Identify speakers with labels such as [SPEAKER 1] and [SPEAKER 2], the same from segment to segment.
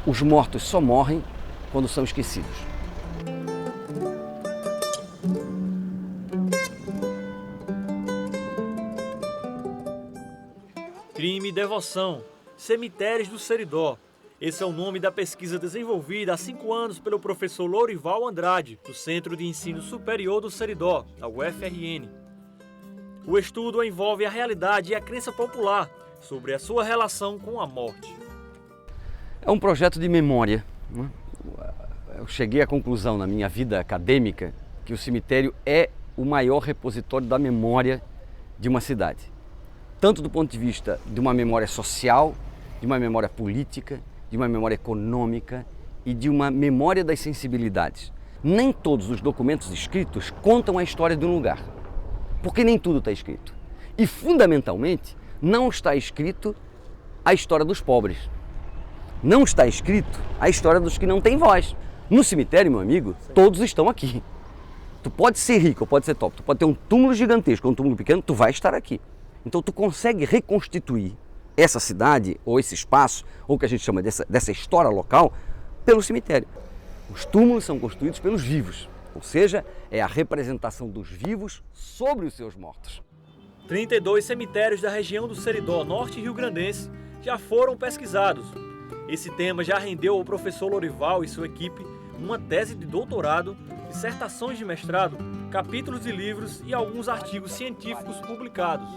[SPEAKER 1] Os mortos só morrem quando são esquecidos.
[SPEAKER 2] Crime e Devoção, Cemitérios do Seridó. Esse é o nome da pesquisa desenvolvida há 5 anos pelo professor Lourival Andrade, do Centro de Ensino Superior do Seridó, da UFRN. O estudo envolve a realidade e a crença popular sobre a sua relação com a morte.
[SPEAKER 1] É um projeto de memória, né? Eu cheguei à conclusão na minha vida acadêmica que o cemitério é o maior repositório da memória de uma cidade. Tanto do ponto de vista de uma memória social, de uma memória política, de uma memória econômica e de uma memória das sensibilidades. Nem todos os documentos escritos contam a história de um lugar, porque nem tudo está escrito. E, fundamentalmente, não está escrito a história dos pobres. Não está escrito a história dos que não têm voz. No cemitério, meu amigo, todos estão aqui. Tu pode ser rico, ou pode ser top, tu pode ter um túmulo gigantesco ou um túmulo pequeno, tu vai estar aqui. Então tu consegue reconstituir essa cidade, ou esse espaço, ou o que a gente chama dessa história local, pelo cemitério. Os túmulos são construídos pelos vivos, ou seja, é a representação dos vivos sobre os seus mortos.
[SPEAKER 2] 32 cemitérios da região do Seridó, norte rio-grandense, já foram pesquisados. Esse tema já rendeu ao professor Lourival e sua equipe uma tese de doutorado, dissertações de mestrado, capítulos de livros e alguns artigos científicos publicados.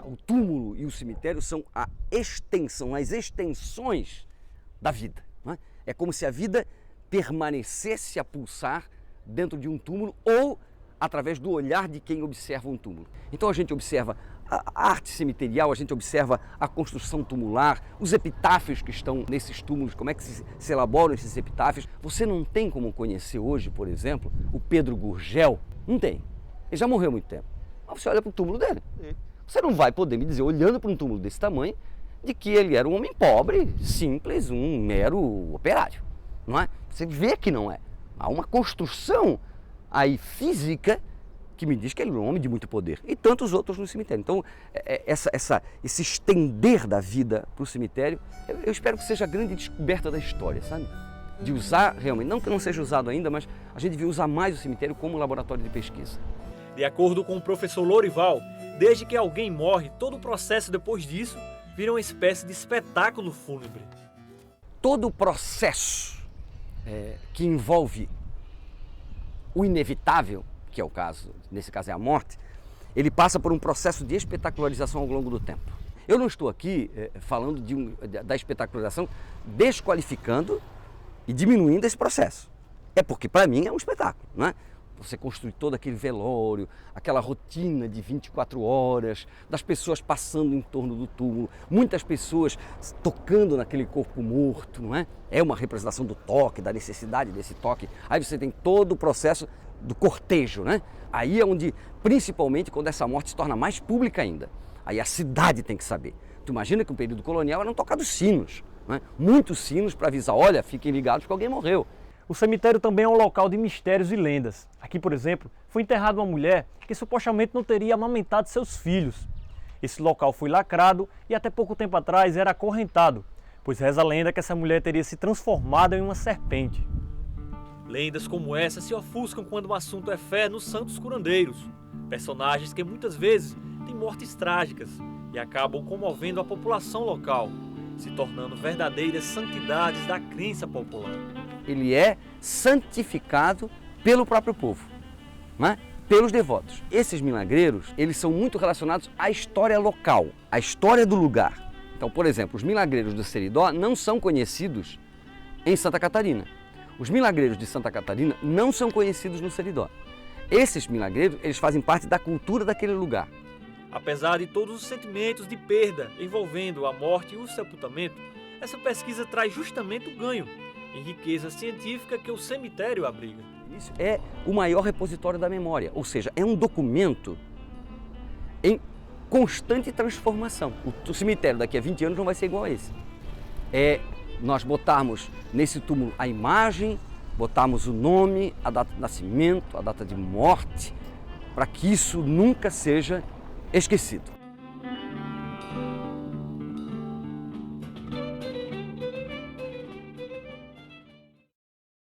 [SPEAKER 1] O túmulo e o cemitério são a extensão, as extensões da vida. Não é? É como se a vida permanecesse a pulsar dentro de um túmulo ou através do olhar de quem observa um túmulo. Então a gente observa a arte cemiterial, a gente observa a construção tumular, os epitáfios que estão nesses túmulos, como é que se elaboram esses epitáfios. Você não tem como conhecer hoje, por exemplo, o Pedro Gurgel. Não tem. Ele já morreu há muito tempo. Mas você olha para o túmulo dele. Você não vai poder me dizer, olhando para um túmulo desse tamanho, de que ele era um homem pobre, simples, um mero operário. Não é? Você vê que não é. Há uma construção aí física que me diz que ele é um homem de muito poder. E tantos outros no cemitério. Então, esse estender da vida para o cemitério, eu espero que seja a grande descoberta da história, sabe? De usar realmente, não que não seja usado ainda, mas a gente devia usar mais o cemitério como laboratório de pesquisa.
[SPEAKER 2] De acordo com o professor Lourival, desde que alguém morre, todo o processo depois disso vira uma espécie de espetáculo fúnebre.
[SPEAKER 1] Todo o processo que envolve o inevitável, que é o caso, nesse caso é a morte, ele passa por um processo de espetacularização ao longo do tempo. Eu não estou aqui falando da espetacularização desqualificando e diminuindo esse processo. É porque para mim é um espetáculo, não é? Você construir todo aquele velório, aquela rotina de 24 horas, das pessoas passando em torno do túmulo, muitas pessoas tocando naquele corpo morto, não é? É uma representação do toque, da necessidade desse toque. Aí você tem todo o processo do cortejo, né? Aí é onde, principalmente quando essa morte se torna mais pública ainda, aí a cidade tem que saber. Tu imagina que no período colonial eram tocados sinos, não é? Muitos sinos para avisar, olha, fiquem ligados que alguém morreu.
[SPEAKER 3] O cemitério também é um local de mistérios e lendas. Aqui, por exemplo, foi enterrada uma mulher que supostamente não teria amamentado seus filhos. Esse local foi lacrado e até pouco tempo atrás era acorrentado, pois reza a lenda que essa mulher teria se transformado em uma serpente.
[SPEAKER 2] Lendas como essa se ofuscam quando o assunto é fé nos santos curandeiros, personagens que muitas vezes têm mortes trágicas e acabam comovendo a população local, se tornando verdadeiras santidades da crença popular.
[SPEAKER 1] Ele é santificado pelo próprio povo, não é? Pelos devotos. Esses milagreiros, eles são muito relacionados à história local, à história do lugar. Então, por exemplo, os milagreiros do Seridó não são conhecidos em Santa Catarina. Os milagreiros de Santa Catarina não são conhecidos no Seridó. Esses milagreiros, eles fazem parte da cultura daquele lugar.
[SPEAKER 2] Apesar de todos os sentimentos de perda envolvendo a morte e o sepultamento, essa pesquisa traz justamente o ganho em riqueza científica que o cemitério abriga.
[SPEAKER 1] Isso é o maior repositório da memória, ou seja, é um documento em constante transformação. O cemitério daqui a 20 anos não vai ser igual a esse. É nós botarmos nesse túmulo a imagem, botarmos o nome, a data de nascimento, a data de morte, para que isso nunca seja esquecido.